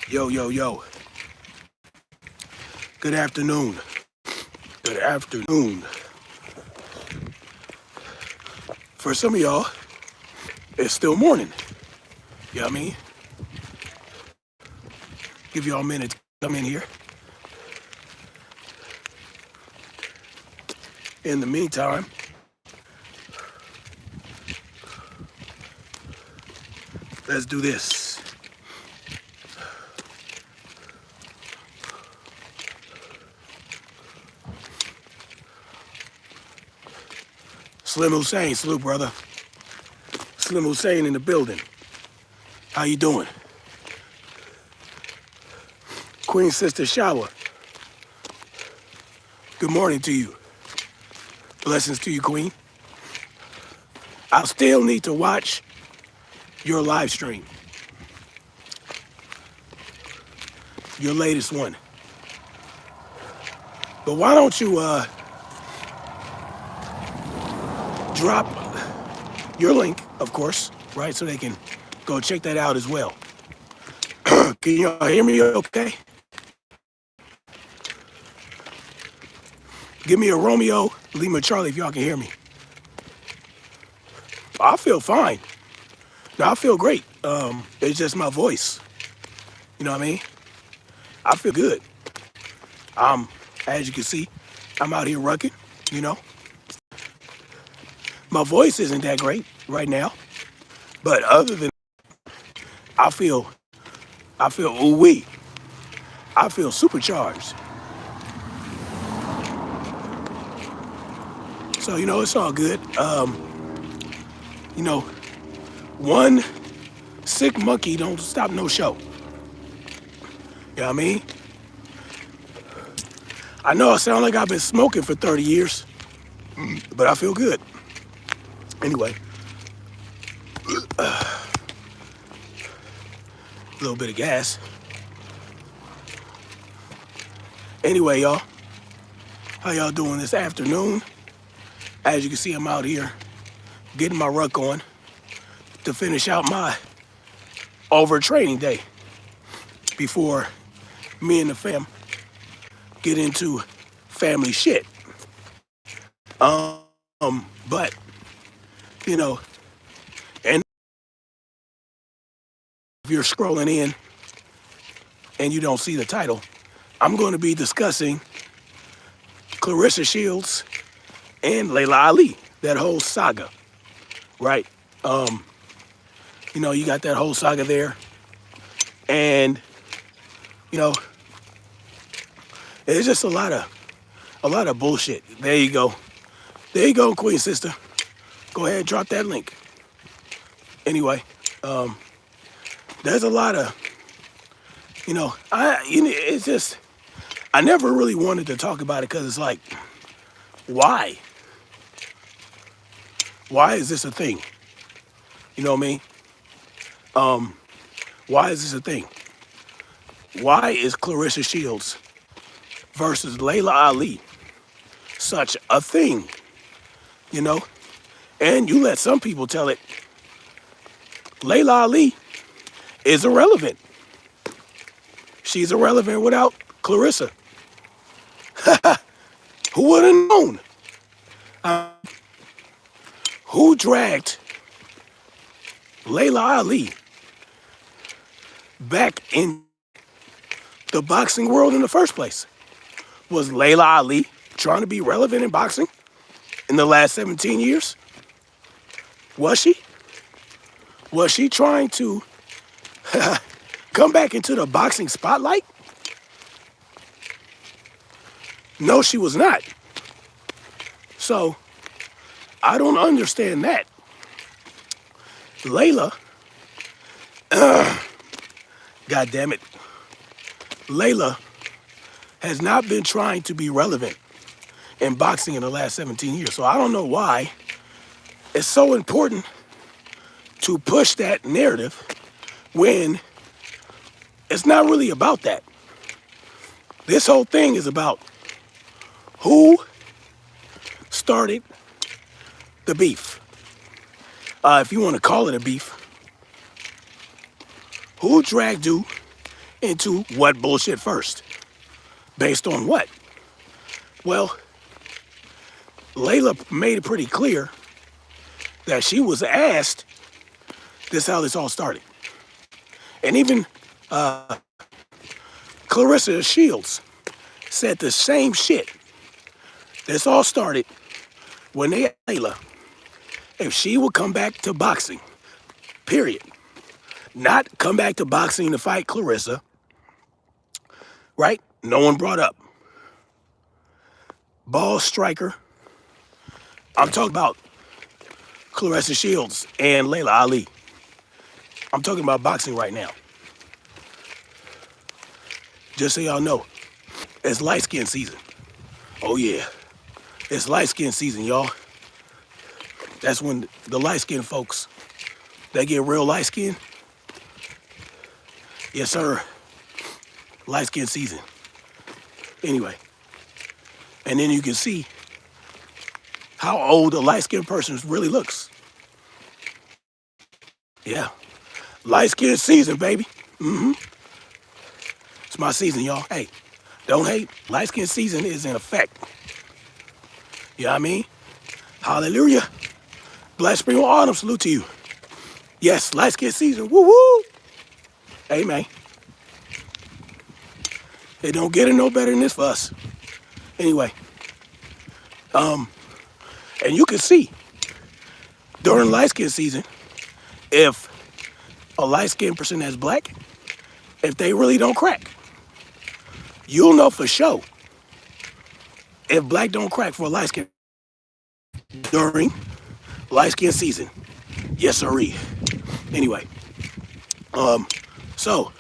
Yo, yo, yo. Good afternoon. Good afternoon. For some of y'all, it's still morning. You know what I mean? Give y'all a minute to come in here. In the meantime, let's do this. Slim Hussein, salute, brother. Slim Hussein in the building. How you doing? Queen Sister Shower. Good morning to you. Blessings to you, Queen. I still need to watch your live stream. Your latest one. But why don't you drop your link, of course, right? So they can go check that out as well. Can y'all hear me okay? Give me a Romeo, Lima, Charlie if y'all can hear me. I feel fine. No, I feel great. It's just my voice. You know what I mean? I feel good. As you can see, I'm out here rucking, you know. My voice isn't that great right now. But other than I feel ooh-wee. I feel supercharged. So, you know, it's all good. You know, one sick monkey don't stop no show. You know what I mean? I know I sound like I've been smoking for 30 years, but I feel good. Anyway, a little bit of gas. Anyway, y'all, how y'all doing this afternoon? As you can see, I'm out here getting my ruck on to finish out my overtraining day before me and the fam get into family shit. But, you know, and if you're scrolling in and you don't see the title, I'm going to be discussing Claressa Shields and Laila Ali, that whole saga, right? You know, you got that whole saga there, and you know, it's just a lot of bullshit. There you go, Queen Sister. Go ahead, drop that link. Anyway, there's a lot of, you know, it's just I never really wanted to talk about it because it's like, why? Why is this a thing? You know what I mean? Why is this a thing? Why is Claressa Shields versus Laila Ali such a thing? You know? And you let some people tell it, Laila Ali is irrelevant. She's irrelevant without Claressa. Who would have known? Who dragged Laila Ali back in the boxing world in the first place? Was Laila Ali trying to be relevant in boxing in the last 17 years? Was she? Was she trying to come back into the boxing spotlight? No, she was not. So, I don't understand that. Laila, God damn it, Laila has not been trying to be relevant in boxing in the last 17 years. So I don't know why it's so important to push that narrative when it's not really about that. This whole thing is about who started the beef. If you want to call it a beef. Who dragged who into what bullshit first. Based on what? Well, Layla made it pretty clear that she was asked, this is how this all started. And even Claressa Shields said the same shit. This all started when they asked Layla if she would come back to boxing, period. Not come back to boxing to fight Claressa, right? No one brought up. Ball striker. I'm talking about Claressa Shields and Laila Ali. I'm talking about boxing right now. Just so y'all know, it's light skin season. Oh yeah, it's light skin season, y'all. That's when the light skin folks, they get real light skin. Yes, sir. Light skin season. Anyway, and then you can see how old a light skinned person really looks. Yeah, light skin season, baby. It's my season, y'all. Hey, don't hate. Light skin season is in effect. You know what I mean? Hallelujah. Black spring or autumn, salute to you. Yes, light skin season. Woo woo. Amen. It don't get it no better than this for us. Anyway, and you can see during light skin season, if a light skinned person that's black, if they really don't crack, you'll know for sure if black don't crack for a light skin during light skin season. Yes, sirree. Anyway, so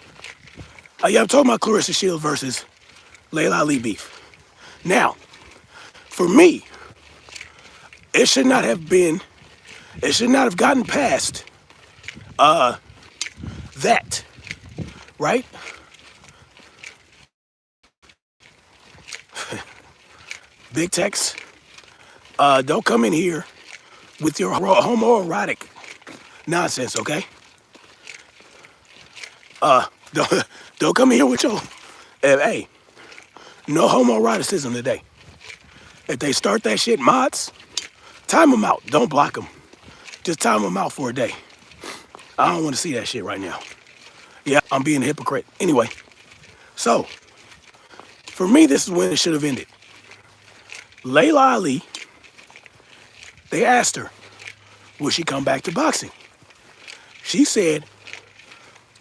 yeah, I'm talking about Claressa Shields versus Laila Ali beef. Now, for me, it should not have gotten past that, right? Big Tex, don't come in here with your homoerotic nonsense, okay? Don't come in here with your, hey, no homoeroticism today. If they start that shit, mods, time them out. Don't block them. Just time them out for a day. I don't want to see that shit right now. Yeah, I'm being a hypocrite. Anyway, so, for me, this is when it should have ended. Laila Ali, they asked her, will she come back to boxing? She said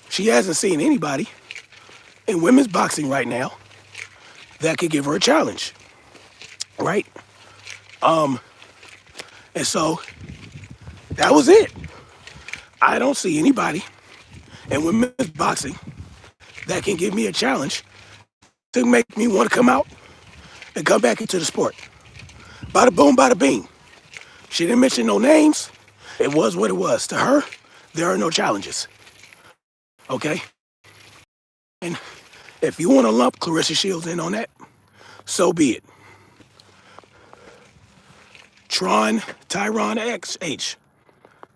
she hasn't seen anybody in women's boxing right now that could give her a challenge, right? And so that was it. I don't see anybody in women's boxing that can give me a challenge to make me want to come out and come back into the sport. Bada boom, bada bing. She didn't mention no names. It was what it was. To her, there are no challenges. Okay? And if you want to lump Claressa Shields in on that, so be it. Tyron XH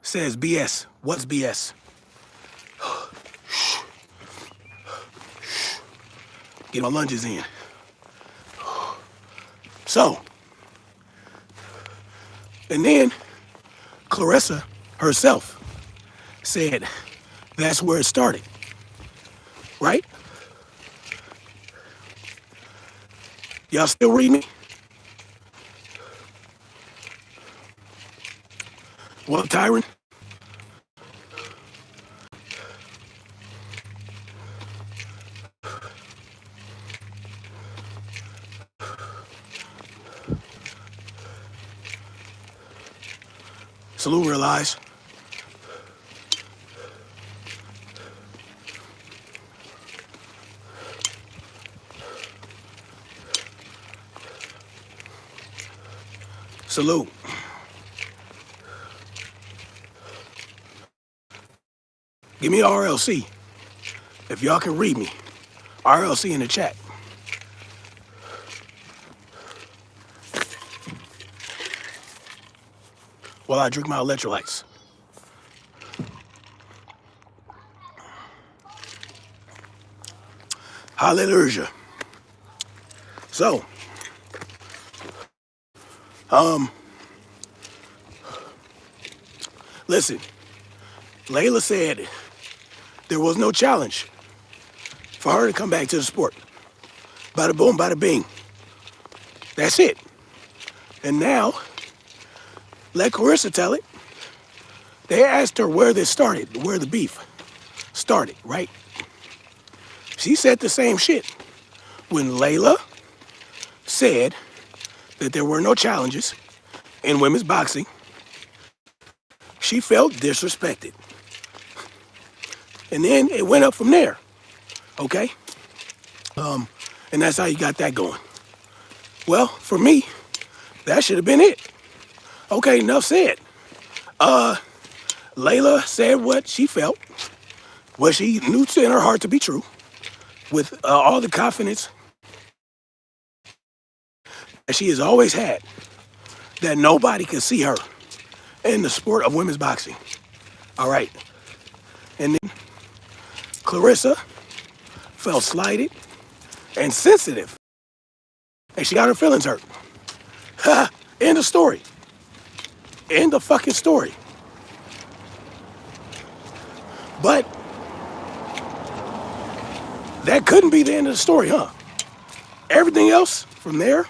says BS. What's BS? Get my lunges in. So, and then Claressa herself said that's where it started, right? Y'all still read me? What, Tyron? Salute, realize. Salute. Give me RLC. If y'all can read me, RLC in the chat. While I drink my electrolytes. Hallelujah. So, listen, Layla said there was no challenge for her to come back to the sport. Bada boom, bada bing. That's it. And now, let Claressa tell it. They asked her where this started, where the beef started, right? She said the same shit. When Layla said that there were no challenges in women's boxing, she felt disrespected. And then it went up from there, okay? And that's how you got that going. Well, for me, that should have been it. Okay, enough said. Layla said what she felt, what she knew in her heart to be true, with all the confidence that she has always had, that nobody can see her in the sport of women's boxing. All right. And then Claressa felt slighted and sensitive, and she got her feelings hurt. Ha! End of story. End of fucking story. But that couldn't be the end of the story, huh? Everything else from there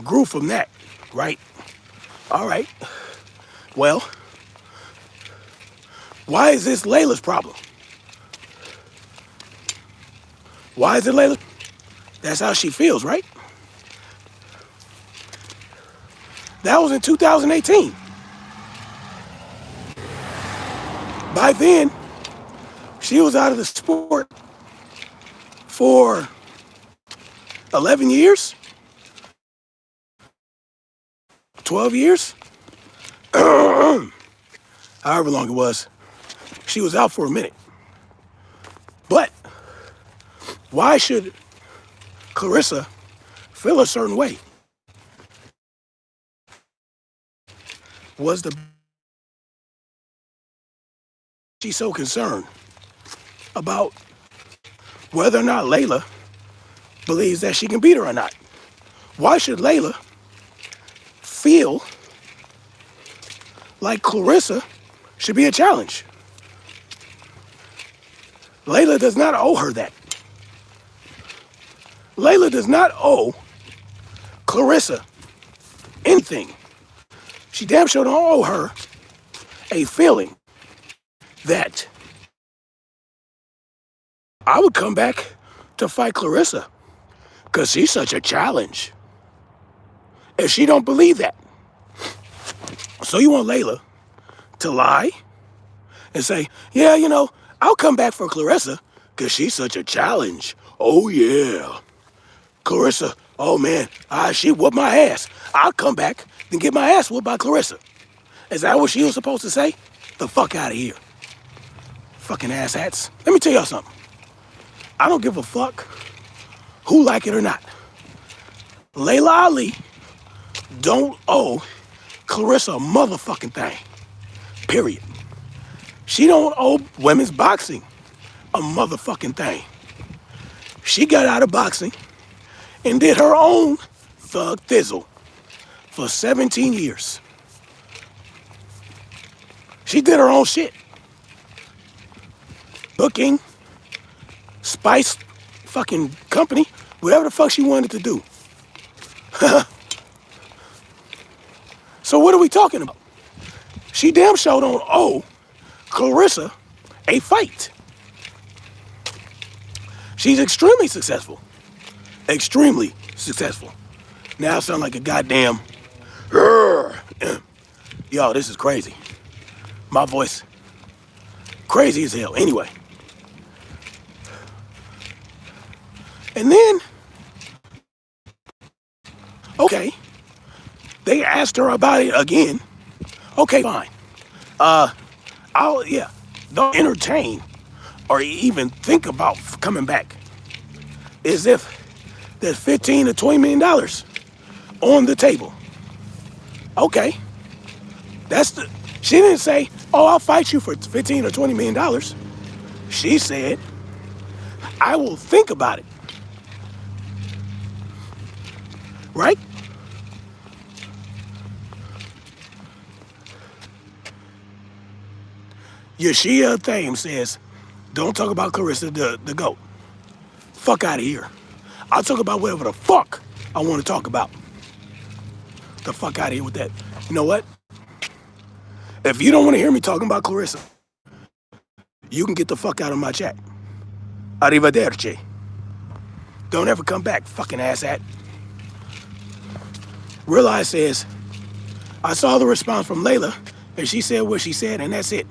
grew from that, right? All right. Well, why is this Layla's problem? Why is it Layla? That's how she feels, right? That was in 2018. By then, she was out of the sport for 11 years, 12 years, however long it was. She was out for a minute. But why should Claressa feel a certain way? She's so concerned about whether or not Layla believes that she can beat her or not? Why should Layla feel like Claressa should be a challenge? Layla does not owe her that. Layla does not owe Claressa anything. She damn sure don't owe her a feeling that I would come back to fight Claressa because she's such a challenge. If she don't believe that. So you want Layla to lie and say, yeah, you know, I'll come back for Claressa because she's such a challenge. Oh, yeah. Claressa, oh, man, she whooped my ass. I'll come back and get my ass whooped by Claressa. Is that what she was supposed to say? The fuck out of here. Fucking asshats. Let me tell y'all something. I don't give a fuck who like it or not. Laila Ali don't owe Claressa a motherfucking thing. Period. She don't owe women's boxing a motherfucking thing. She got out of boxing and did her own thug thizzle for 17 years. She did her own shit. Booking, Spice fucking company, whatever the fuck she wanted to do. So what are we talking about? She damn sure don't owe Claressa a fight. She's extremely successful. Extremely successful. Now I sound like a goddamn... Yo, this is crazy. My voice, crazy as hell. Anyway. And then, okay, they asked her about it again. Okay, fine. Don't entertain or even think about coming back as if there's $15 to $20 million on the table. Okay, she didn't say, oh, I'll fight you for $15 or $20 million. She said, I will think about it. Right? Yashia Thames says, don't talk about Claressa the GOAT. Fuck out of here. I'll talk about whatever the fuck I want to talk about. The fuck out of here with that. You know what? If you don't want to hear me talking about Claressa, you can get the fuck out of my chat. Arrivederci. Don't ever come back, fucking asshat. Realize says, I saw the response from Layla, and she said what she said, and that's it.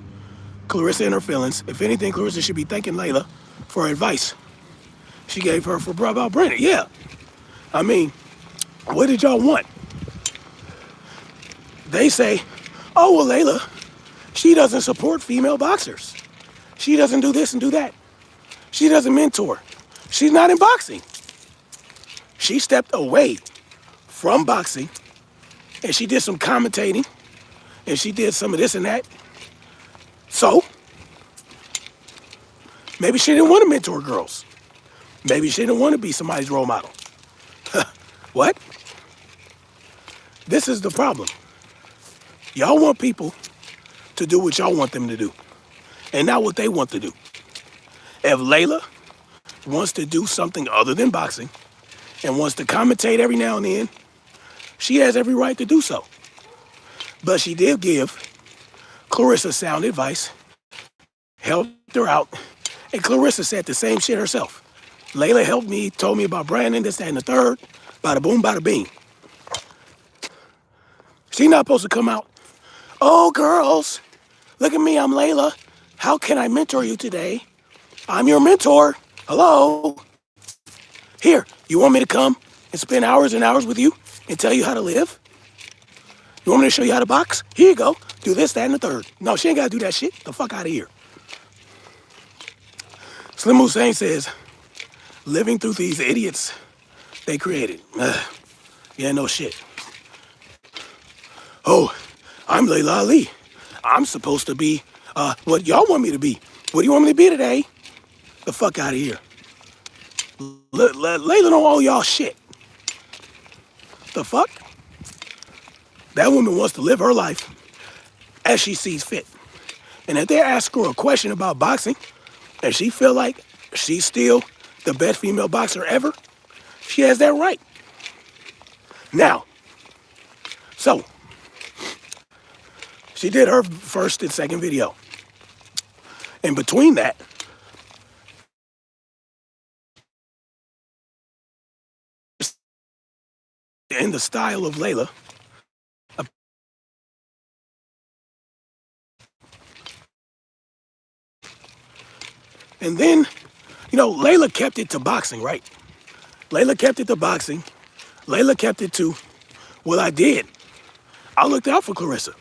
Claressa and her feelings. If anything, Claressa should be thanking Layla for advice she gave her for about Brandon. Yeah. I mean, what did y'all want? They say, oh, well, Layla, she doesn't support female boxers. She doesn't do this and do that. She doesn't mentor. She's not in boxing. She stepped away from boxing, and she did some commentating, and she did some of this and that. So, maybe she didn't want to mentor girls. Maybe she didn't want to be somebody's role model. What? This is the problem. Y'all want people to do what y'all want them to do, and not what they want to do. If Layla wants to do something other than boxing and wants to commentate every now and then, she has every right to do so. But she did give Claressa sound advice, helped her out, and Claressa said the same shit herself. Layla helped me, told me about Brandon, this, that, and the third, bada boom, bada bing. She's not supposed to come out, oh, girls, look at me, I'm Layla. How can I mentor you today? I'm your mentor. Hello? Here, you want me to come and spend hours and hours with you and tell you how to live? You want me to show you how to box? Here you go. Do this, that, and the third. No, she ain't got to do that shit. The fuck out of here. Slim Hussein says, living through these idiots they created. Yeah, no shit. Oh, I'm Laila Ali. I'm supposed to be what y'all want me to be. What do you want me to be today? The fuck out of here. Layla don't owe y'all shit. The fuck? That woman wants to live her life as she sees fit. And if they ask her a question about boxing, and she feel like she's still the best female boxer ever, she has that right. Now, so, she did her first and second video. In between that, in the style of Layla, and then, you know, Layla kept it to boxing, right? Layla kept it to boxing. Layla kept it to, well, I did. I looked out for Claressa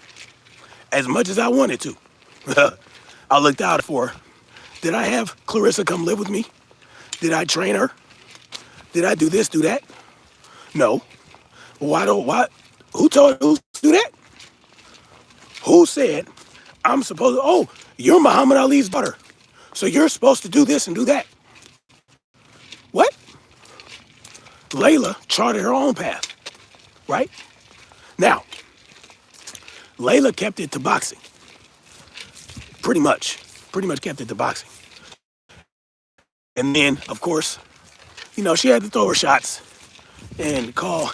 as much as I wanted to. I looked out for her. Did I have Claressa come live with me? Did I train her? Did I do this, do that? No. Why? Who told her to do that? Who said, I'm supposed to, oh, you're Muhammad Ali's daughter, so you're supposed to do this and do that? What? Layla charted her own path, right? Now, Layla kept it to boxing. Pretty much kept it to boxing. And then, of course, you know, she had to throw her shots and call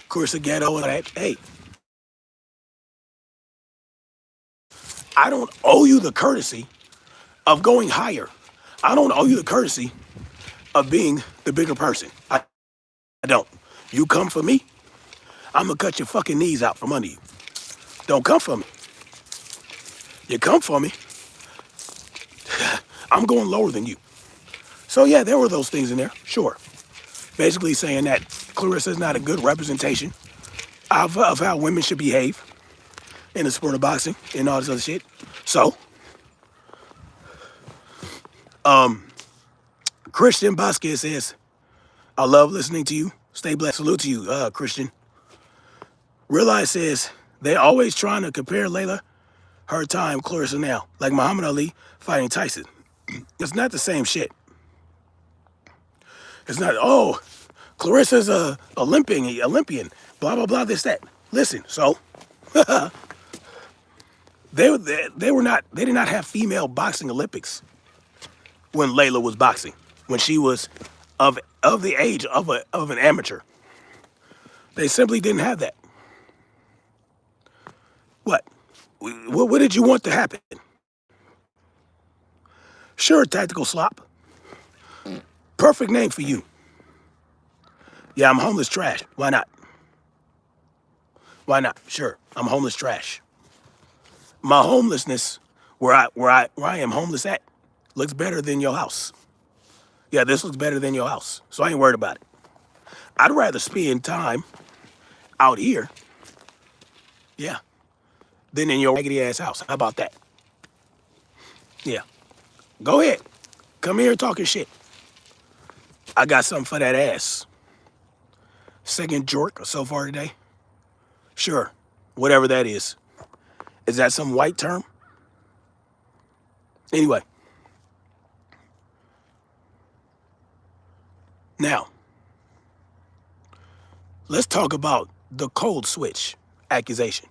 Claressa ghetto and that. Hey, I don't owe you the courtesy of going higher. I don't owe you the courtesy of being the bigger person. I don't. You come for me, I'm gonna cut your fucking knees out from under you. Don't come for me. You come for me, I'm going lower than you. So yeah, there were those things in there, sure. Basically saying that Claressa is not a good representation of how women should behave in the sport of boxing and all this other shit. So, Christian Vasquez says, I love listening to you. Stay blessed. Salute to you, Christian. Realize says, they're always trying to compare Layla, her time, Claressa now, like Muhammad Ali fighting Tyson. It's not the same shit. It's not, oh, Clarissa's a Olympian, blah, blah, blah, this, that. Listen, so they did not have female boxing Olympics when Layla was boxing, when she was of the age of an amateur. They simply didn't have that. What? What did you want to happen? Sure, tactical slop. Perfect name for you. Yeah, I'm homeless trash. Why not? Why not? Sure, I'm homeless trash. My homelessness, where I am homeless at, looks better than your house. Yeah, this looks better than your house, so I ain't worried about it. I'd rather spend time out here, yeah, than in your raggedy ass house. How about that? Yeah, go ahead. Come here talking shit. I got something for that ass. Second jork so far today? Sure, whatever that is. Is that some white term? Anyway. Now, let's talk about the cold switch accusation.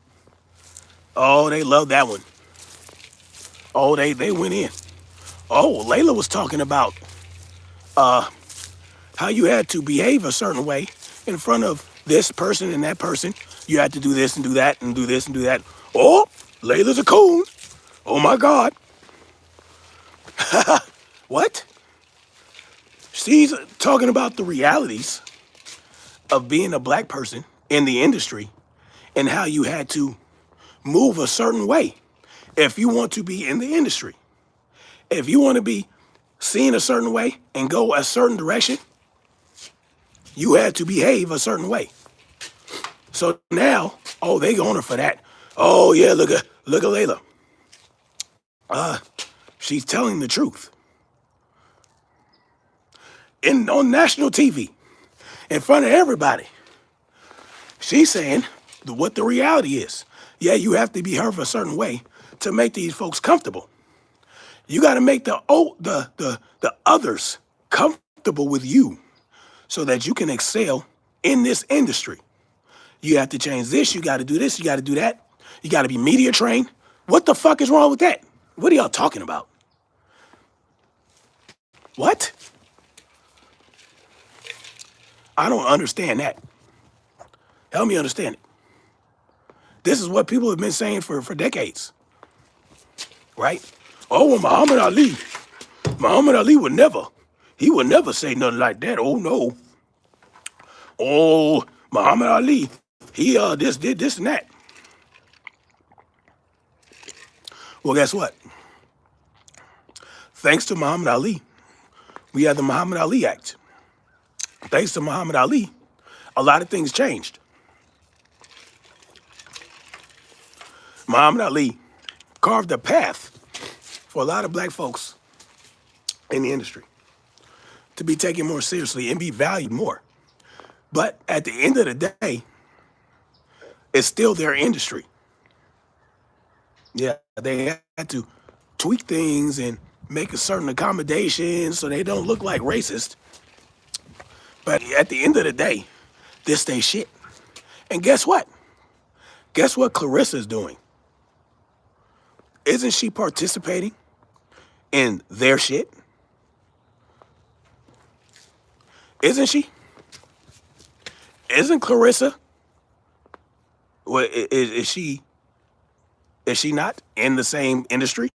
Oh, they love that one. Oh, they went in. Oh, Layla was talking about how you had to behave a certain way in front of this person and that person. You had to do this and do that and do this and do that. Oh, Layla's a coon. Oh my God. What? She's talking about the realities of being a black person in the industry and how you had to move a certain way if you want to be in the industry. If you want to be seen a certain way and go a certain direction, you had to behave a certain way. So now, oh, they going her for that. Oh yeah, look at Layla. She's telling the truth. On national TV, in front of everybody. She's saying what the reality is. Yeah, you have to behave a certain way to make these folks comfortable. You got to make the others comfortable with you so that you can excel in this industry. You have to change this, you got to do this, you got to do that. You got to be media trained. What the fuck is wrong with that? What are y'all talking about? What? I don't understand that. Help me understand it. This is what people have been saying for decades, right? Oh, well, Muhammad Ali would never say nothing like that. Oh, no. Oh, Muhammad Ali, he did this and that. Well, guess what? Thanks to Muhammad Ali, we have the Muhammad Ali Act. Thanks to Muhammad Ali, a lot of things changed. Muhammad Ali carved a path for a lot of black folks in the industry to be taken more seriously and be valued more. But at the end of the day, it's still their industry. Yeah, they had to tweak things and make a certain accommodation so they don't look like racist. But at the end of the day, this they shit. And guess what? Guess what Clarissa's doing? Isn't she participating in their shit? Isn't she? Isn't Claressa? Well, is she not in the same industry?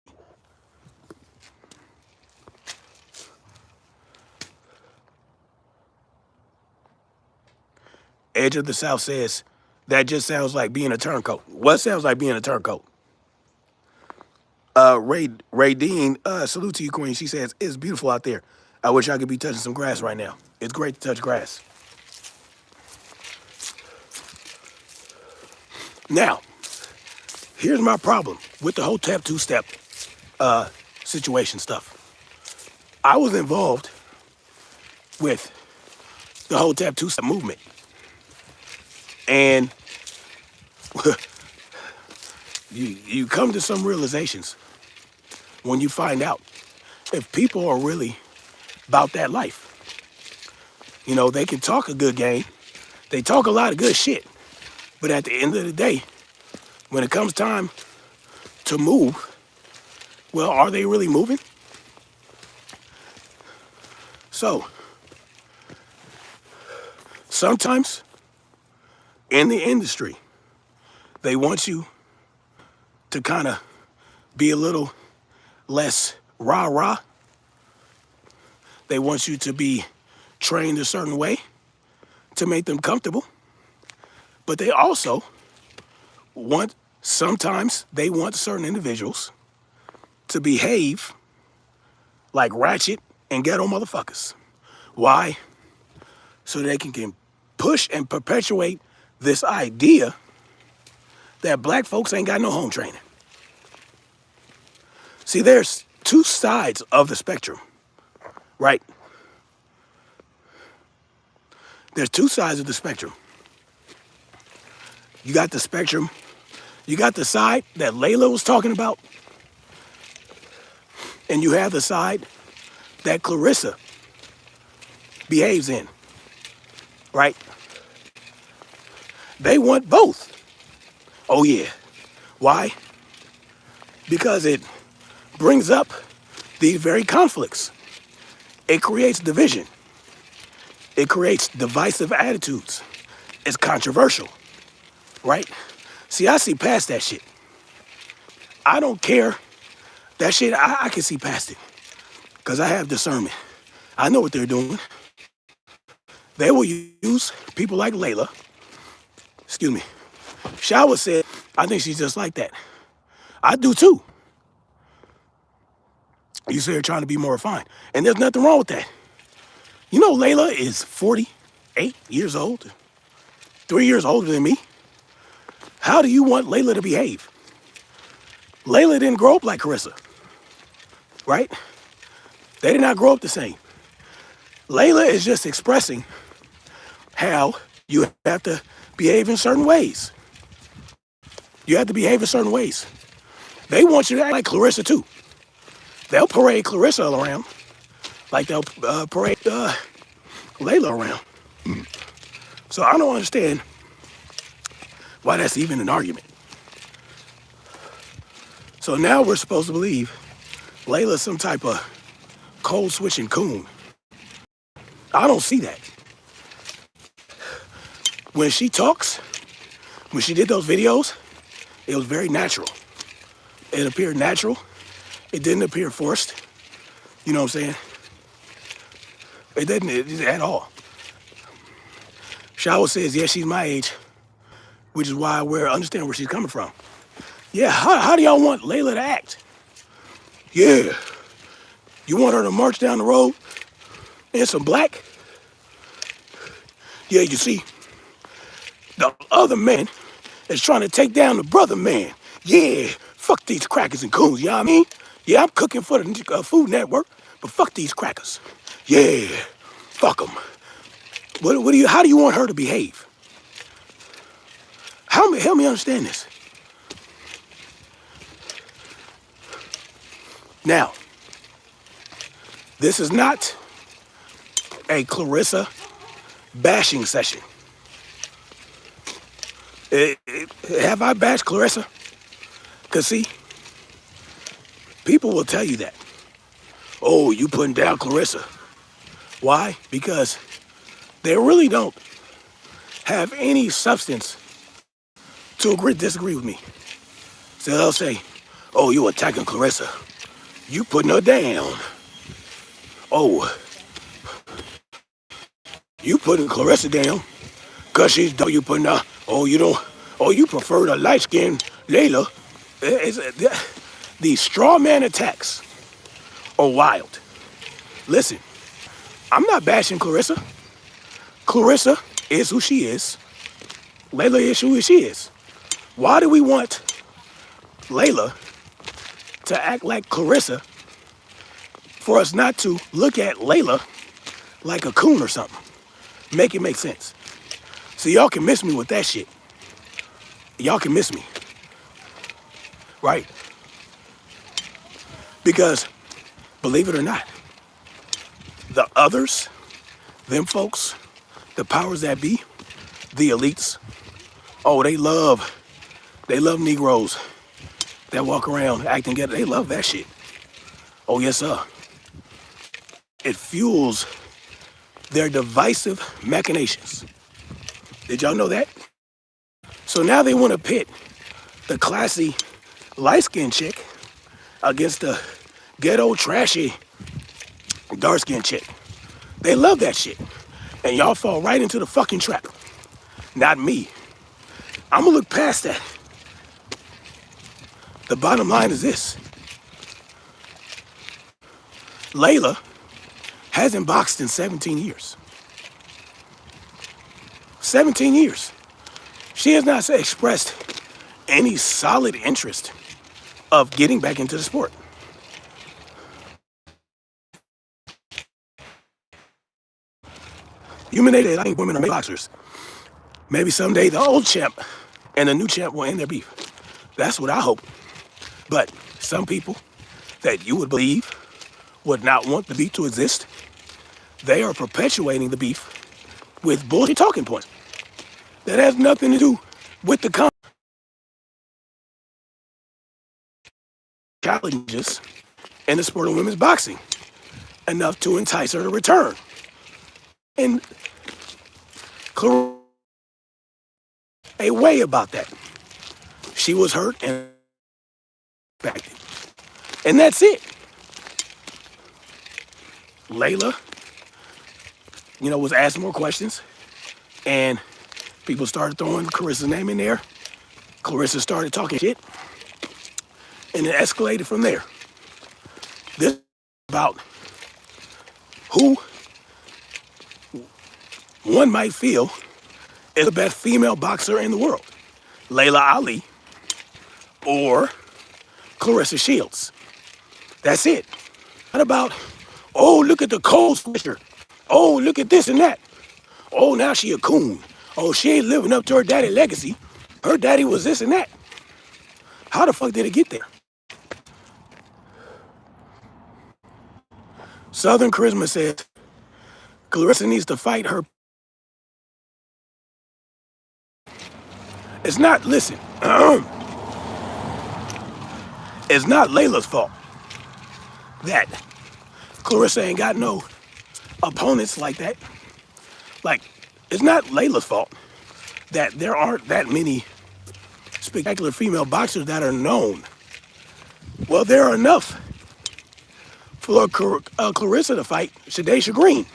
Edge of the South says, that just sounds like being a turncoat. What sounds like being a turncoat? Ray Dean, salute to you, Queen. She says, it's beautiful out there. I wish I could be touching some grass right now. It's great to touch grass. Now, here's my problem with the whole tap two-step situation stuff. I was involved with the whole tap two-step movement. And you come to some realizations when you find out if people are really about that life. You know, they can talk a good game. They talk a lot of good shit. But at the end of the day, when it comes time to move, well, are they really moving? So, sometimes in the industry, they want you to kind of be a little less rah-rah. They want you to be trained a certain way to make them comfortable. But they also sometimes they want certain individuals to behave like ratchet and ghetto motherfuckers. Why? So they can push and perpetuate this idea that black folks ain't got no home training. See, there's two sides of the spectrum, right? There's two sides of the spectrum. You got the spectrum, you got the side that Layla was talking about, and you have the side that Claressa behaves in, right? They want both. Oh yeah. Why? Because it brings up these very conflicts. It creates division. It creates divisive attitudes. It's controversial, right? See, I see past that shit. I don't care. That shit, I can see past it because I have discernment. I know what they're doing. They will use people like Layla. Excuse me. Shower said, I think she's just like that. I do too. You see her trying to be more refined. And there's nothing wrong with that. You know, Layla is 48 years old, 3 years older than me. How do you want Layla to behave? Layla didn't grow up like Claressa, right? They did not grow up the same. Layla is just expressing how you have to behave in certain ways. You have to behave in certain ways. They want you to act like Claressa too. They'll parade Claressa around like they'll parade Layla around. So I don't understand why that's even an argument. So now we're supposed to believe Layla's some type of cold switching coon. I don't see that. When she talks, when she did those videos, it was very natural. It appeared natural. It didn't appear forced. You know what I'm saying? It didn't at all. Shower says, yeah, she's my age, which is why we understand where she's coming from. Yeah, how do y'all want Layla to act? Yeah, you want her to march down the road in some black? Yeah, you see, the other man is trying to take down the brother man. Yeah, fuck these crackers and coons, you know what I mean? Yeah, I'm cooking for the Food Network, but fuck these crackers. Yeah, fuck them. How do you want her to behave? Help me understand this. Now, this is not a Claressa bashing session. Have I bashed Claressa? Because see, people will tell you that. Oh, you putting down Claressa. Why? Because they really don't have any substance to disagree with me. So they'll say, oh, you attacking Claressa. You putting her down. Oh, you putting Claressa down because she's dumb. You putting her, oh, you don't, oh, you prefer the light-skinned Layla. These straw man attacks are wild. Listen, I'm not bashing Claressa. Claressa is who she is. Layla is who she is. Why do we want Layla to act like Claressa for us not to look at Layla like a coon or something? Make it make sense. So y'all can miss me with that shit. Y'all can miss me. Right? Because, believe it or not, the others Them folks, the powers that be, the elites, oh, they love Negroes that walk around acting ghetto. They love that shit. Oh, yes, sir. It fuels their divisive machinations. Did y'all know that? So now they want to pit the classy, light-skinned chick against the ghetto, trashy, dark-skinned chick. They love that shit. And y'all fall right into the fucking trap. Not me. I'm gonna look past that. The bottom line is this. Layla hasn't boxed in 17 years. 17 years. She has not expressed any solid interest of getting back into the sport. You may say I think women are boxers. Maybe someday the old champ and the new champ will end their beef. That's what I hope. But some people that you would believe would not want the beef to exist, they are perpetuating the beef with bullshit talking points. That has nothing to do with the challenges in the sport of women's boxing enough to entice her to return. And a way about that. She was hurt and back. And that's it. Layla, was asking more questions, and people started throwing Claressa's name in there. Claressa started talking shit, and it escalated from there. This is about who one might feel is the best female boxer in the world, Laila Ali or Claressa Shields. That's it. Not about, oh, look at the cold switcher. Oh, look at this and that. Oh, now she a coon. Oh, she ain't living up to her daddy's legacy. Her daddy was this and that. How the fuck did it get there? Southern Charisma says Claressa needs to fight her. It's not, listen, it's not Layla's fault that Claressa ain't got no opponents like that. Like, it's not Layla's fault that there aren't that many spectacular female boxers that are known. Well, there are enough for Claressa to fight Shadaysha Green.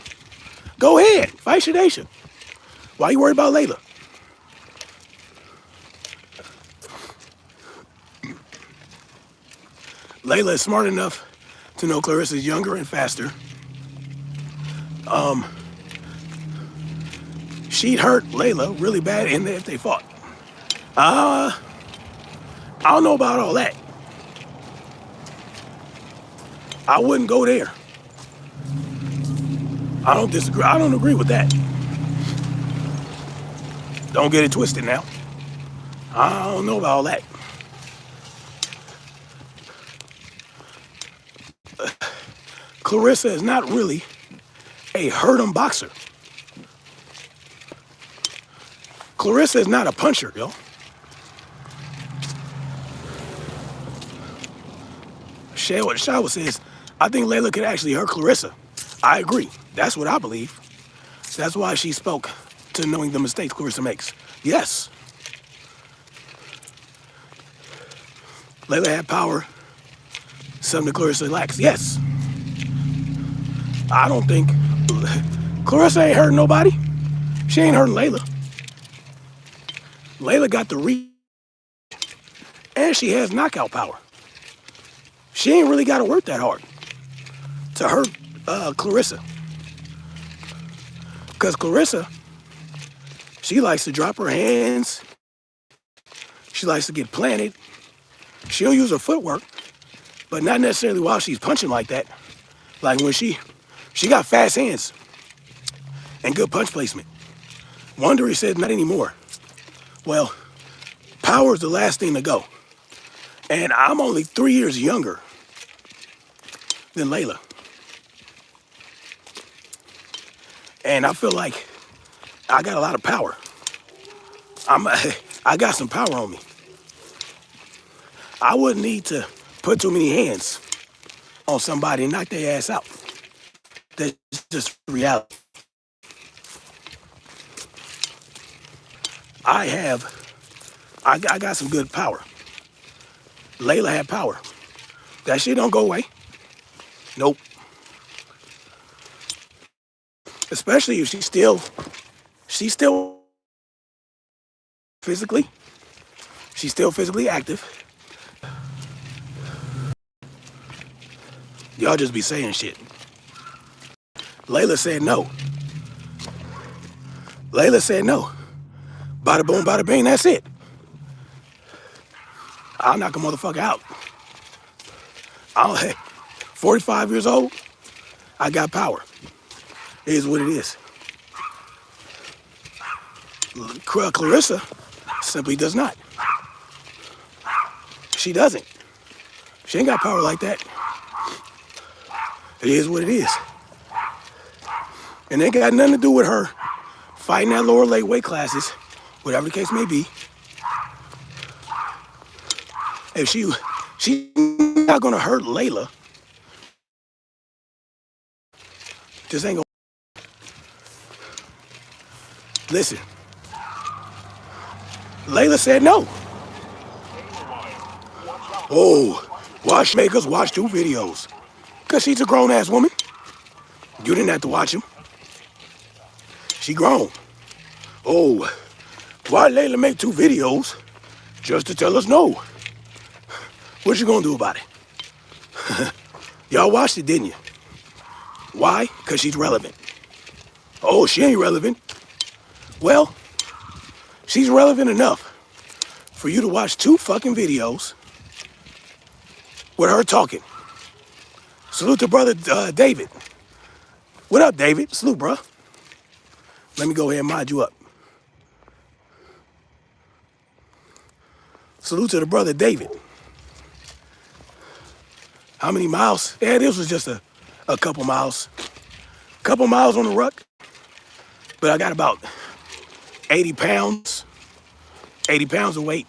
Go ahead, fight Shadaysha. Why you worried about Layla? Layla is smart enough to know Claressa's younger and faster. She'd hurt Layla really bad if they fought. I don't know about all that. I wouldn't go there. I don't disagree. I don't agree with that. Don't get it twisted now. I don't know about all that. Claressa is not really a hurt-em boxer. Claressa is not a puncher, yo. Shawa says, I think Layla could actually hurt Claressa. I agree. That's what I believe. That's why she spoke to knowing the mistakes Claressa makes. Yes. Layla had power, something that Claressa lacks. Yes. I don't think Claressa ain't hurting nobody. She ain't hurting Layla. Layla got the reach, and she has knockout power. She ain't really got to work that hard to hurt Claressa. Because Claressa, she likes to drop her hands. She likes to get planted. She'll use her footwork, but not necessarily while she's punching like that. Like when she got fast hands and good punch placement. Wondery said not anymore. Well, power is the last thing to go. And I'm only 3 years younger than Layla. And I feel like I got a lot of power. I got some power on me. I wouldn't need to put too many hands on somebody and knock their ass out. That's just reality. I got some good power. Layla had power. That shit don't go away. Nope. Especially if she's still physically, she's still physically active. Y'all just be saying shit. Layla said no. Layla said no. Bada boom, bada bing, that's it. I'll knock a motherfucker out. 45 years old, I got power. It is what it is. Claressa simply does not. She doesn't. She ain't got power like that. It is what it is. And it ain't got nothing to do with her fighting at lower weight classes, whatever the case may be. If she's not gonna hurt Layla, just ain't gonna. Listen, Layla said no. Oh, watchmakers watch 2 videos. Because she's a grown-ass woman. You didn't have to watch them. She grown. Oh, why Layla make 2 videos just to tell us no? What you gonna do about it? Y'all watched it, didn't you? Why? Because she's relevant. Oh, she ain't relevant. Well, she's relevant enough for you to watch 2 fucking videos with her talking. Salute to brother David. What up, David? Salute, bro. Let me go ahead and mod you up. Salute to the brother David. How many miles? Yeah, this was just a couple miles. Couple miles on the ruck. But I got about 80 pounds. 80 pounds of weight.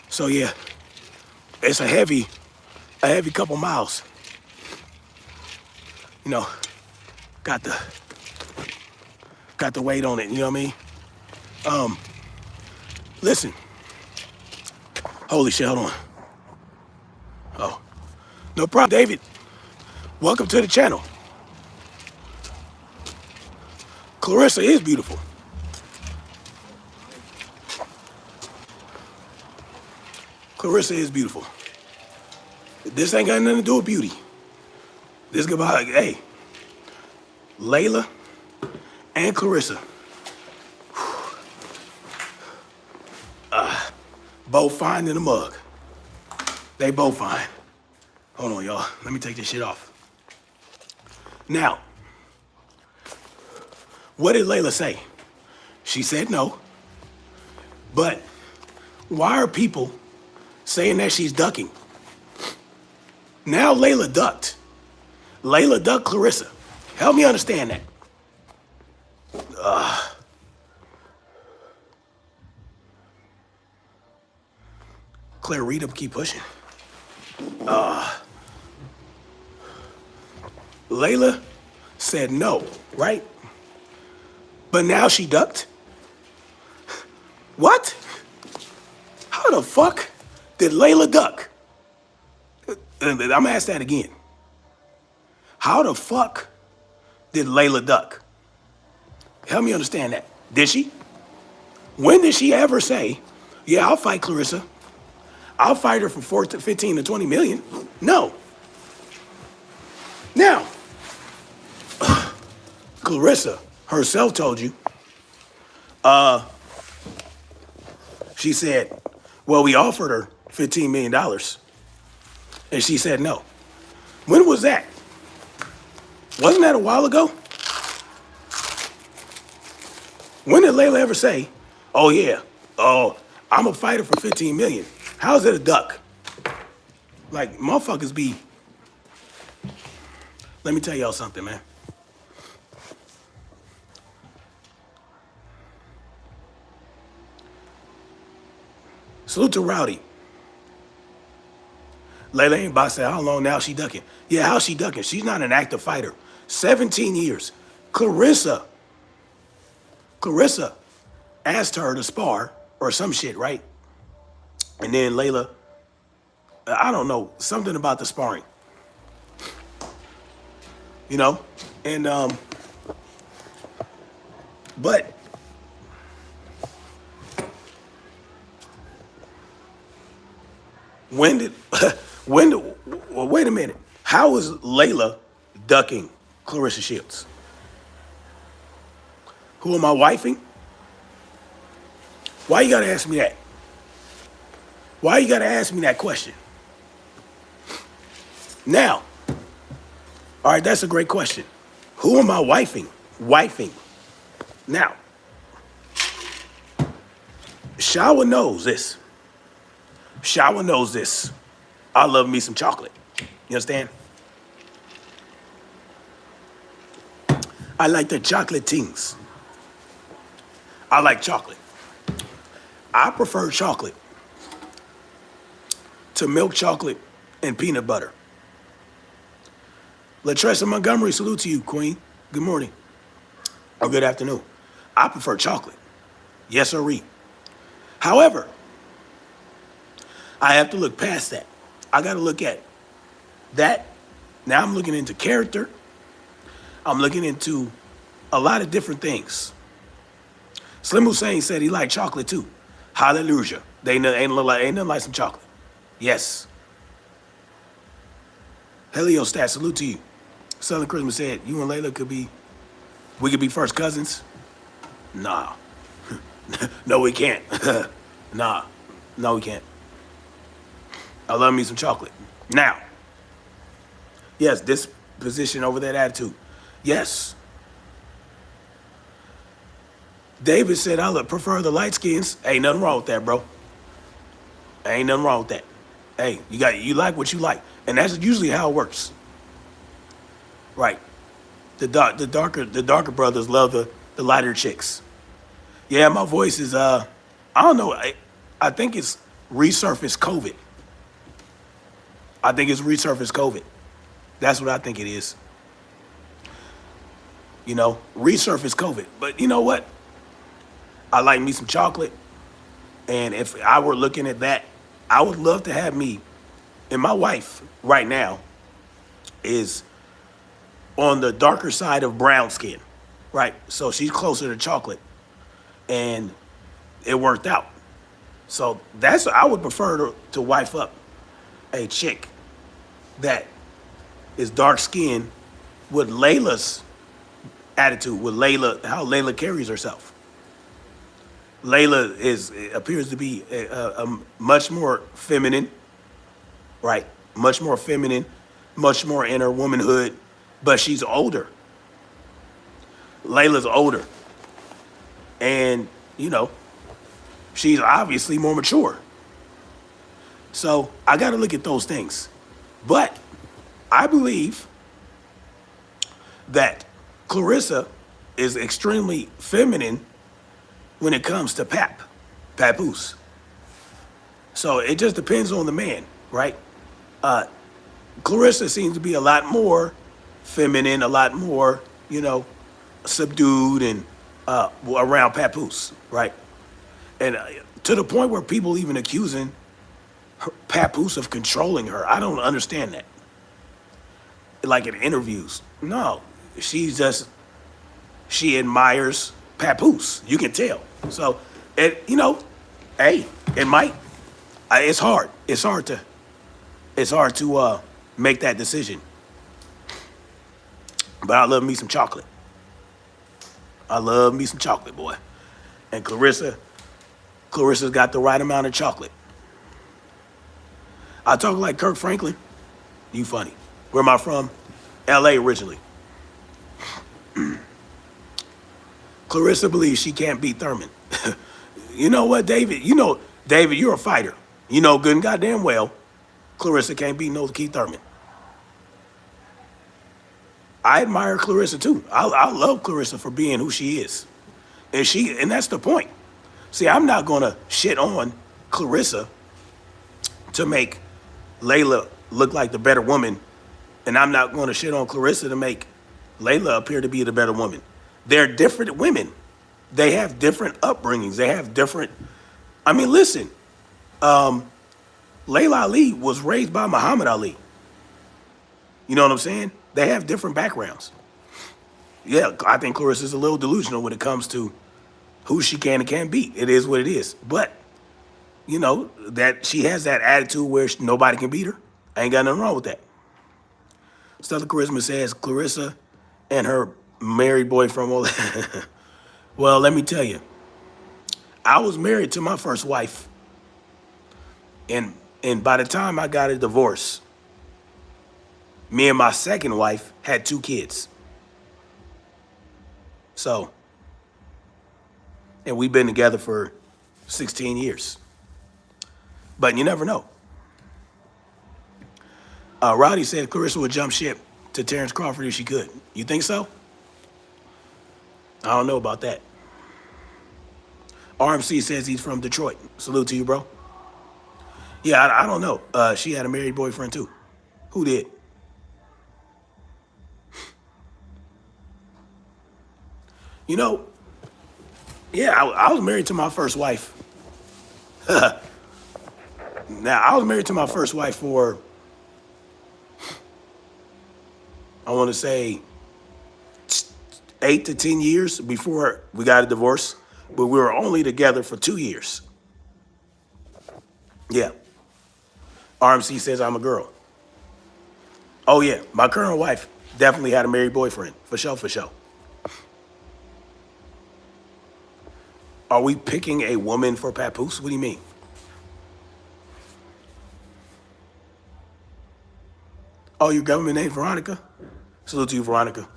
So yeah, it's a heavy couple miles. You know, got the weight on it, you know what I mean? Listen. Holy shit, hold on. Oh, no problem, David. Welcome to the channel. Claressa is beautiful. Claressa is beautiful. This ain't got nothing to do with beauty. This is about, hey, Layla and Claressa. Both fine in the mug. They both fine. Hold on, y'all. Let me take this shit off. Now, what did Layla say? She said no. But why are people saying that she's ducking? Now Layla ducked. Layla ducked Claressa. Help me understand that. Claire, read up, keep pushing. Layla said no, right? But now she ducked? What? How the fuck did Layla duck? I'm gonna ask that again. How the fuck did Layla duck? Help me understand that. Did she? When did she ever say, yeah, I'll fight Claressa. I'll fight her from 15 to 20 million. No. Now, Claressa herself told you, she said, well, we offered her $15 million. And she said no. When was that? Wasn't that a while ago? When did Layla ever say, oh yeah, I'm a fighter for 15 million? How's it a duck? Like, motherfuckers be... Let me tell y'all something, man. Salute to Rowdy. Laila ain't boxing. How long now she ducking? Yeah, how's she ducking? She's not an active fighter. 17 years. Claressa asked her to spar or some shit, right? And then Laila, I don't know, something about the sparring. You know? And, but well, wait a minute. How is Laila ducking Claressa Shields? Who am I wifing? Why you gotta ask me that? Why you gotta ask me that question? Now, all right, that's a great question. Who am I wifing? Wifing. Now, Shawa knows this. Shawa knows this. I love me some chocolate. You understand? I like the chocolate things. I like chocolate. I prefer chocolate to milk chocolate and peanut butter. Latressa Montgomery, salute to you, Queen. Good morning. Or good afternoon. I prefer chocolate. Yes, sirree. However, I have to look past that. I got to look at that. Now I'm looking into character. I'm looking into a lot of different things. Slim Hussein said he liked chocolate too. Hallelujah. They ain't nothing like some chocolate. Yes. Heliostat, salute to you. Southern Christmas said, you and Laila we could be first cousins? Nah. No, we can't. Nah. No, we can't. I love me some chocolate. Now, yes, this position over that attitude. Yes. David said, I prefer the light skins. Ain't nothing wrong with that, bro. Ain't nothing wrong with that. Hey, you like what you like. And that's usually how it works. Right. The darker brothers love the lighter chicks. Yeah, my voice is, I don't know. I think it's resurfaced COVID. I think it's resurfaced COVID. That's what I think it is. You know, resurfaced COVID. But you know what? I like me some chocolate. And if I were looking at that, I would love to have me, and my wife right now is on the darker side of brown skin, right? So she's closer to chocolate, and it worked out. So I would prefer to wife up a chick that is dark skinned with Laila's attitude, with how Laila carries herself. Laila appears to be a much more feminine, right? Much more feminine, much more in her womanhood, but she's older. Laila's older. And, you know, she's obviously more mature. So I got to look at those things. But I believe that Claressa is extremely feminine when it comes to papoose. So it just depends on the man, right? Claressa seems to be a lot more feminine, a lot more, you know, subdued and around papoose, right? And to the point where people even accusing papoose of controlling her. I don't understand that. Like in interviews. No, she admires papoose. You can tell. So, you know, hey, it might. It's hard. It's hard to make that decision. But I love me some chocolate. I love me some chocolate, boy. And Claressa's got the right amount of chocolate. I talk like Kirk Franklin. You funny. Where am I from? L.A. originally. Claressa believes she can't beat Thurman. You know what, David? David, you're a fighter. You know good and goddamn well Claressa can't beat no Keith Thurman. I admire Claressa too. I love Claressa for being who she is. And that's the point. See, I'm not gonna shit on Claressa to make Layla look like the better woman, and I'm not going to shit on Claressa to make Layla appear to be the better woman. They're different women. They have different upbringings. They have different. I mean, listen, Laila Ali was raised by Muhammad Ali. You know what I'm saying? They have different backgrounds. Yeah, I think Claressa's a little delusional when it comes to who she can and can't beat. It is what it is. But, you know, that she has that attitude where nobody can beat her. I ain't got nothing wrong with that. Stella Charisma says Claressa and her married boyfriend. Well, let me tell you, I was married to my first wife, and by the time I got a divorce, me and my second wife had 2 kids. So, and we've been together for 16 years. But you never know. Roddy said Claressa would jump ship to Terrence Crawford if she could. You think so? I don't know about that. RMC says he's from Detroit. Salute to you, bro. Yeah, I don't know. She had a married boyfriend too. Who did? You know, yeah, I was married to my first wife. Now, I was married to my first wife for, I want to say, 8 to 10 years before we got a divorce, but we were only together for 2 years. Yeah. RMC says I'm a girl. Oh, yeah, my current wife definitely had a married boyfriend, for sure, for sure. Are we picking a woman for Papoose? What do you mean? Oh, your government name Veronica? Salute to you, Veronica.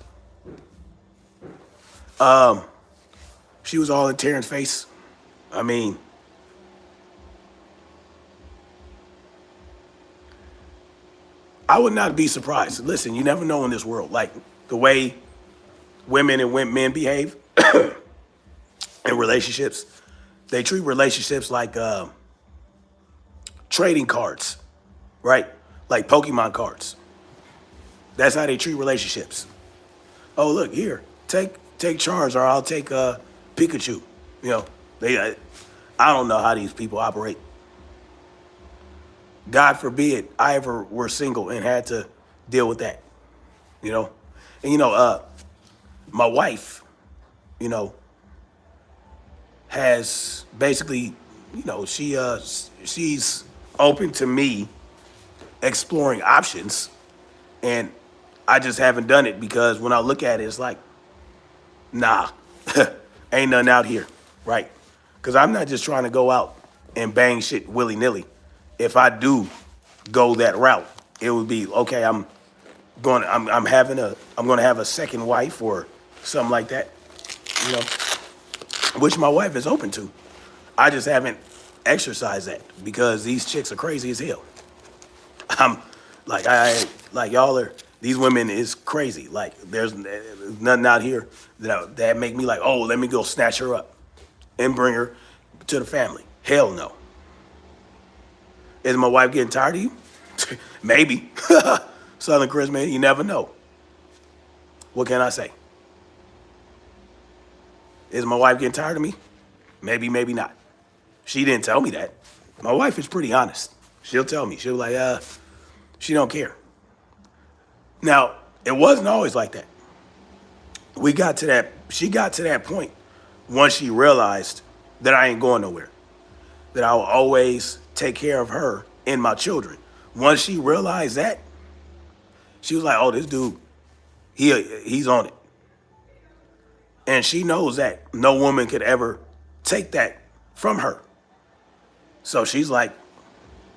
She was all in Terrence's face. I mean, I would not be surprised. Listen, you never know in this world. Like, the way women and men behave in relationships, they treat relationships like trading cards, right? Like Pokemon cards. That's how they treat relationships. Oh, look, here, take Charles, or I'll take Pikachu. You know, I don't know how these people operate. God forbid I ever were single and had to deal with that, you know. And, you know, my wife, you know, has basically, you know, she's open to me exploring options, and I just haven't done it because when I look at it, it's like, nah, ain't nothing out here, right? Because I'm not just trying to go out and bang shit willy-nilly. If I do go that route, it would be, okay, I'm gonna have a second wife or something like that, you know, which my wife is open to. I just haven't exercised that because these chicks are crazy as hell. I'm like, y'all are, these women is crazy. Like, there's nothing out here that make me like, oh, let me go snatch her up and bring her to the family. Hell no. Is my wife getting tired of you? Maybe. Southern Chris, man, you never know. What can I say? Is my wife getting tired of me? Maybe, maybe not. She didn't tell me that. My wife is pretty honest. She'll tell me. She'll be like, she don't care. Now, it wasn't always like that. She got to that point once she realized that I ain't going nowhere, that I will always take care of her and my children. Once she realized that, she was like, oh, this dude, he's on it. And she knows that no woman could ever take that from her. So she's like,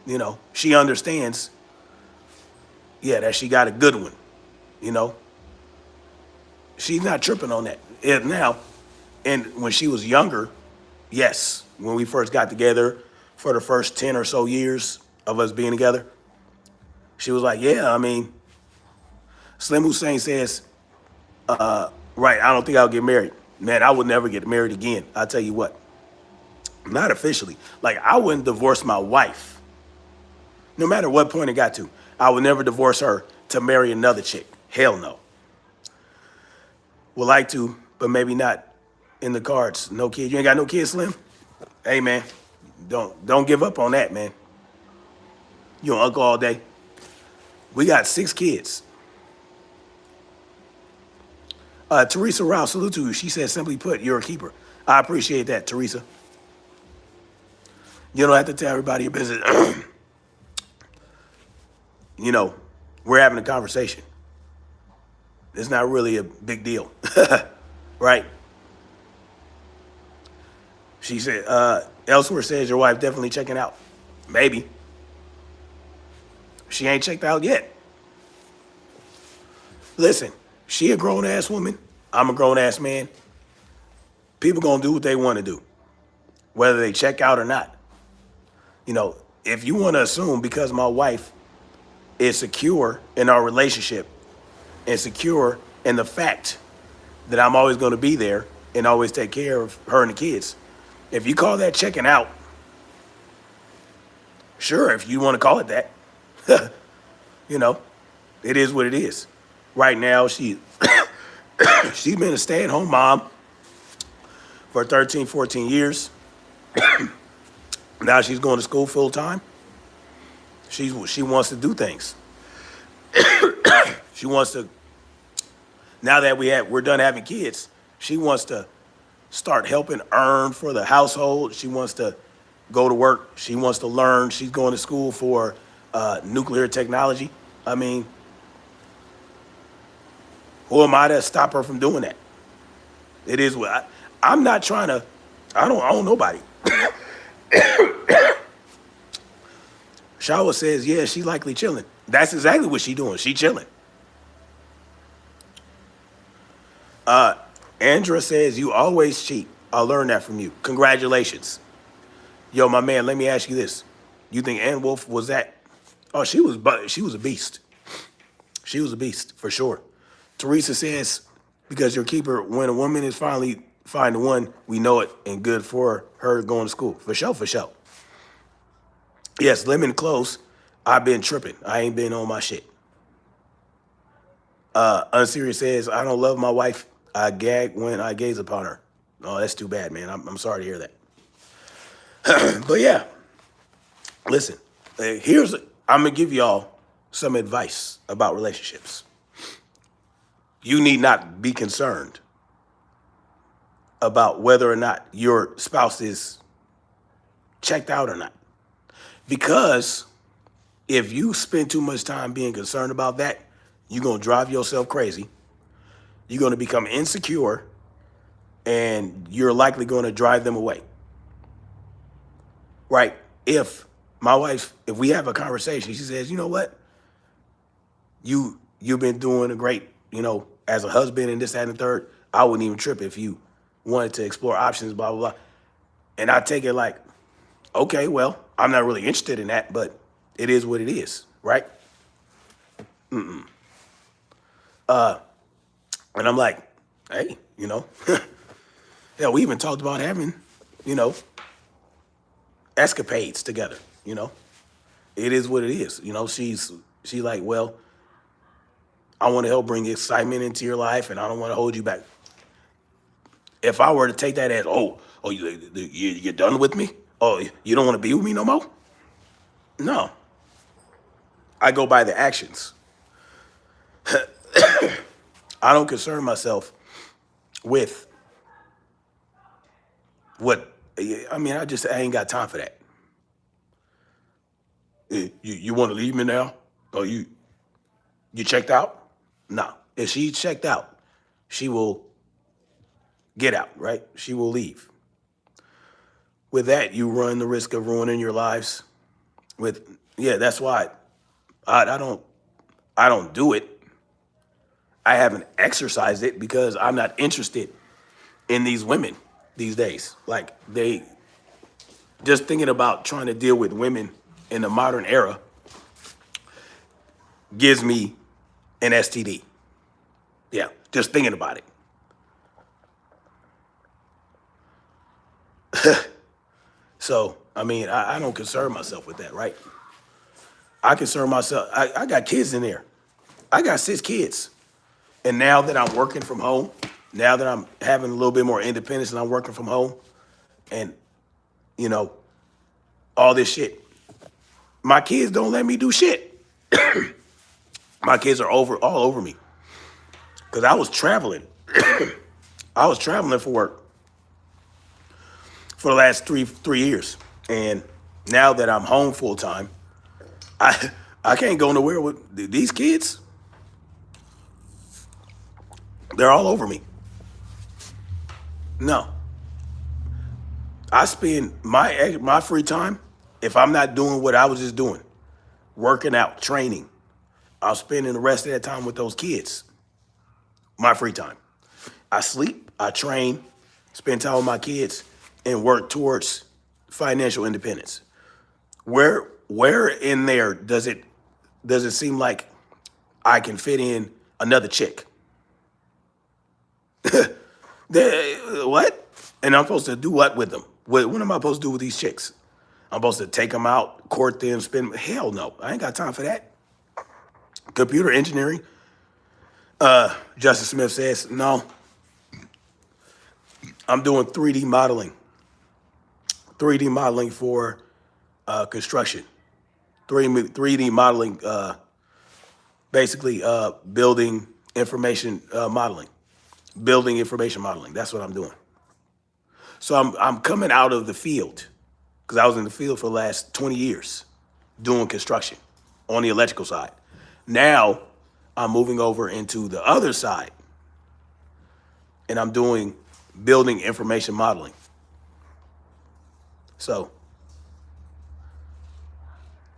you know, she understands, yeah, that she got a good one, you know. She's not tripping on that. Now, and when she was younger, yes, when we first got together for the first 10 or so years of us being together, she was like, yeah, I mean, Slim Hussein says, right, I don't think I'll get married. Man, I would never get married again. I'll tell you what. Not officially. Like, I wouldn't divorce my wife, no matter what point it got to. I would never divorce her to marry another chick. Hell no. Would like to, but maybe not in the cards. No kid. You ain't got no kids, Slim? Hey, man, don't give up on that, man. You an uncle all day. We got 6 kids. Teresa Rao, salute to you. She said, simply put, you're a keeper. I appreciate that, Teresa. You don't have to tell everybody your business. You know, we're having a conversation. It's not really a big deal, right? She said, elsewhere says your wife definitely checking out. Maybe. She ain't checked out yet. Listen, she a grown-ass woman. I'm a grown-ass man. People gonna do what they want to do, whether they check out or not. You know, if you want to assume because my wife is secure in our relationship and secure in the fact that I'm always going to be there and always take care of her and the kids, if you call that checking out, sure, if you want to call it that, you know, it is what it is. Right now, she's been a stay-at-home mom for 13, 14 years. Now she's going to school full time. She wants to do things. She wants to, now that we're done having kids, she wants to start helping earn for the household. She wants to go to work. She wants to learn. She's going to school for nuclear technology. I mean, who am I to stop her from doing that? It is what I'm not trying to. I don't own nobody. Shawa says, yeah, she likely chilling. That's exactly what she doing. She chilling. Andra says, you always cheat. I learned that from you. Congratulations. Yo, my man, let me ask you this. You think Ann Wolf was that? Oh, she was a beast. She was a beast, for sure. Teresa says, because your keeper, when a woman is finally find the one, we know it, and good for her going to school. For sure, for sure. Yes, lemon close. I've been tripping. I ain't been on my shit. Unserious says, I don't love my wife. I gag when I gaze upon her. Oh, that's too bad, man. I'm sorry to hear that. But yeah, listen, I'm going to give y'all some advice about relationships. You need not be concerned about whether or not your spouse is checked out or not. Because if you spend too much time being concerned about that, you're going to drive yourself crazy. You're going to become insecure, and you're likely going to drive them away. Right? If we have a conversation, she says, you know what? You've been doing a great, as a husband and this, that, and the third. I wouldn't even trip if you wanted to explore options, blah, blah, blah. And I take it like, okay, well, I'm not really interested in that, but it is what it is, right? And I'm like, hey, yeah, we even talked about having, escapades together, It is what it is. She's like, well, I want to help bring excitement into your life, and I don't want to hold you back. If I were to take that as, you're done with me? Oh, you don't want to be with me no more? No. I go by the actions. I don't concern myself with what, I ain't got time for that. You want to leave me now? Oh, you checked out? No. If she checked out, she will get out, right? She will leave. With that, you run the risk of ruining your lives. That's why I don't do it. I haven't exercised it because I'm not interested in these women these days. Like, just thinking about trying to deal with women in the modern era gives me an STD. Yeah, just thinking about it. So, I mean, I don't concern myself with that, right? I concern myself. I got kids in there. I got 6 kids. And now that I'm working from home, now that I'm having a little bit more independence and I'm working from home and, you know, all this shit, my kids don't let me do shit. My kids are all over me. Because I was traveling. I was traveling for work for the last three years. And now that I'm home full time, I I can't go nowhere with these kids. They're all over me. No, I spend my free time if I'm not doing what I was just doing, working out, training. I'm spending the rest of that time with those kids. My free time. I sleep, I train, spend time with my kids, and work towards financial independence. Where in there does it seem like I can fit in another chick? What? And I'm supposed to do what with them? What am I supposed to do with these chicks? I'm supposed to take them out, court them, spend. Hell no, I ain't got time for that. Computer engineering. Justice Smith says no. I'm doing 3D modeling. 3D modeling for construction. 3D modeling, basically building information modeling. Building information modeling. That's what I'm doing. So I'm coming out of the field because I was in the field for the last 20 years doing construction on the electrical side. Now I'm moving over into the other side and I'm doing building information modeling. So,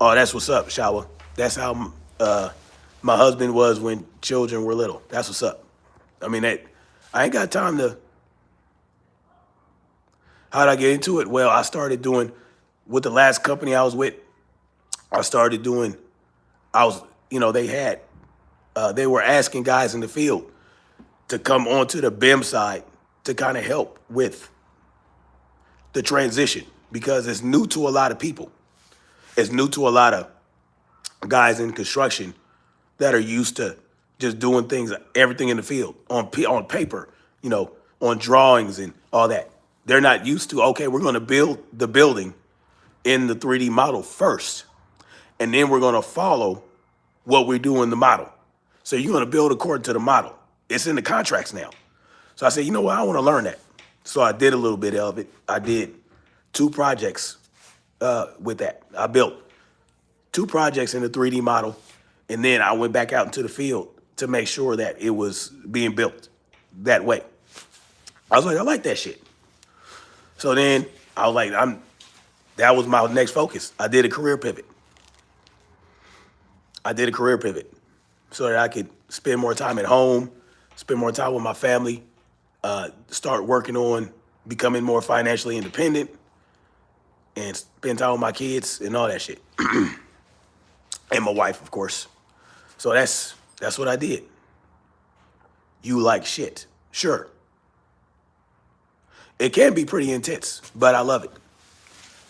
oh, that's what's up, Shawa. That's how my husband was when children were little. That's what's up. I mean, I ain't got time to. How'd I get into it? Well, I started doing with the last company I was with. I started doing. They were asking guys in the field to come onto the BIM side to kind of help with the transition because it's new to a lot of people. It's new to a lot of guys in construction that are used to just doing things, everything in the field on paper, on drawings and all that. They're not used to, okay, we're going to build the building in the 3D model first, and then we're going to follow what we do in the model. So you're going to build according to the model. It's in the contracts now. So I said, you know what, I want to learn that. So I did a little bit of it. I did 2 projects with that. I built 2 projects in the 3D model, and then I went back out into the field to make sure that it was being built that way. I was like, I like that shit. So then I was like, that was my next focus. I did a career pivot. So that I could spend more time at home, spend more time with my family, start working on becoming more financially independent, and spend time with my kids and all that shit. And my wife, of course. So that's what I did. You like shit. Sure. It can be pretty intense, but I love it.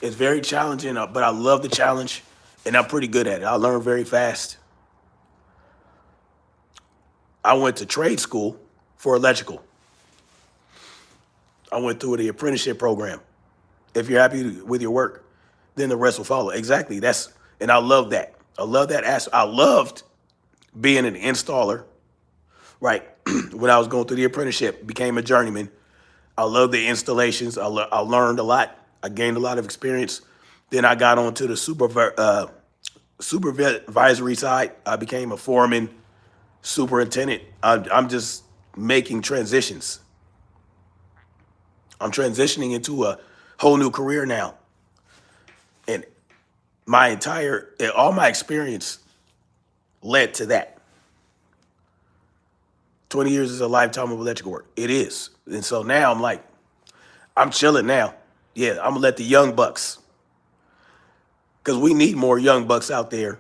It's very challenging, but I love the challenge, and I'm pretty good at it. I learn very fast. I went to trade school for electrical. I went through the apprenticeship program. If you're happy with your work, then the rest will follow. Exactly. And I love that. I love that aspect. I loved being an installer, right? When I was going through the apprenticeship, became a journeyman. I love the installations. I learned a lot. I gained a lot of experience. Then I got onto the supervisory side. I became a foreman, superintendent. I'm just making transitions. I'm transitioning into a whole new career now. And all my experience led to that. 20 years is a lifetime of electrical work. It is. And so now I'm like, I'm chilling now. Yeah, I'm gonna let the young bucks, because we need more young bucks out there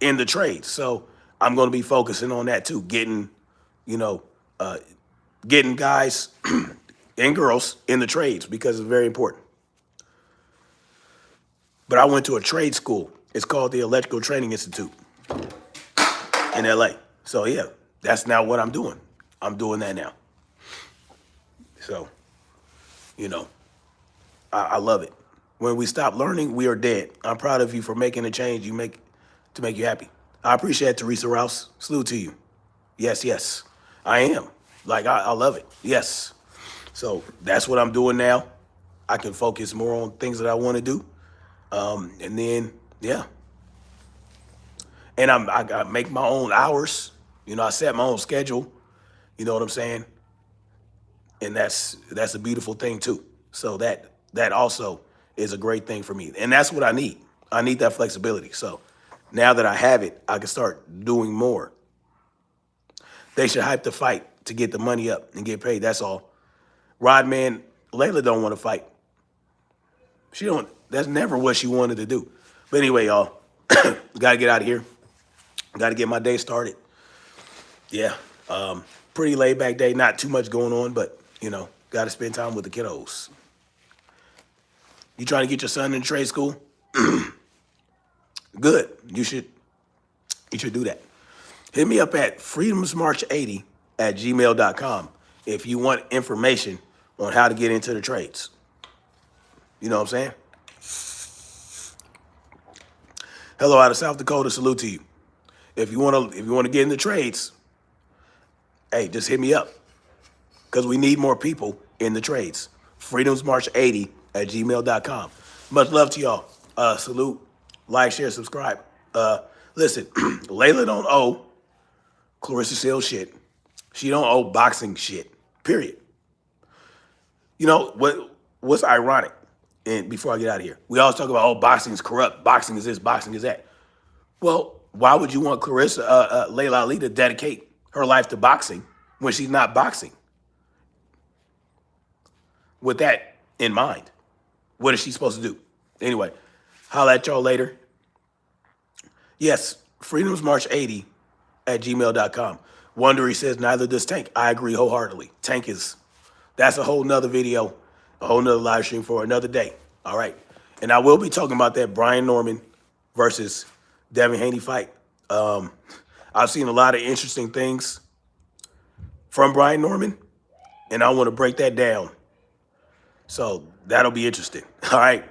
in the trade. So I'm gonna be focusing on that too, getting guys and girls in the trades because it's very important. But I went to a trade school. It's called the Electrical Training Institute in LA. So yeah, that's now what I'm doing. I'm doing that now. So, you know, I love it. When we stop learning, we are dead. I'm proud of you for making a change you make to make you happy. I appreciate Teresa Rouse. Salute to you. Yes, yes, I am. Like, I love it. Yes. So that's what I'm doing now. I can focus more on things that I want to do. And then, yeah. And I make my own hours. You know, I set my own schedule. You know what I'm saying? And that's a beautiful thing too. So that also is a great thing for me. And that's what I need. I need that flexibility. So now that I have it, I can start doing more. They should hype the fight to get the money up and get paid. That's all. Rodman, Layla don't want to fight. She don't. That's never what she wanted to do. But anyway, y'all, got to get out of here. Got to get my day started. Yeah, pretty laid back day. Not too much going on, but you know, got to spend time with the kiddos. You trying to get your son in trade school? Good. You should do that. Hit me up at freedomsmarch80@gmail.com if you want information on how to get into the trades. You know what I'm saying? Hello out of South Dakota. Salute to you. If you want to get in the trades, hey, just hit me up because we need more people in the trades. freedomsmarch80@gmail.com. Much love to y'all. Salute, like, share, subscribe. Listen, Layla don't owe Claressa Shields shit. She don't owe boxing shit. Period. You know what's ironic? And before I get out of here, we always talk about, oh, boxing is corrupt. Boxing is this. Boxing is that. Well, why would you want Laila Ali to dedicate her life to boxing when she's not boxing? With that in mind, what is she supposed to do? Anyway, holla at y'all later. Yes, freedomsmarch80@gmail.com. Wondery says, neither does Tank. I agree wholeheartedly. That's a whole nother video, a whole nother live stream for another day. All right. And I will be talking about that Brian Norman versus Devin Haney fight. I've seen a lot of interesting things from Brian Norman, and I want to break that down. So that'll be interesting. All right.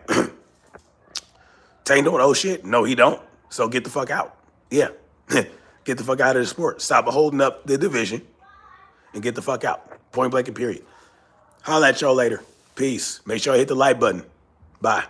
Tank don't owe shit. No, he don't. So get the fuck out. Yeah. Get the fuck out of the sport. Stop holding up the division and get the fuck out. Point blank and period. Holla at y'all later. Peace. Make sure you hit the like button. Bye.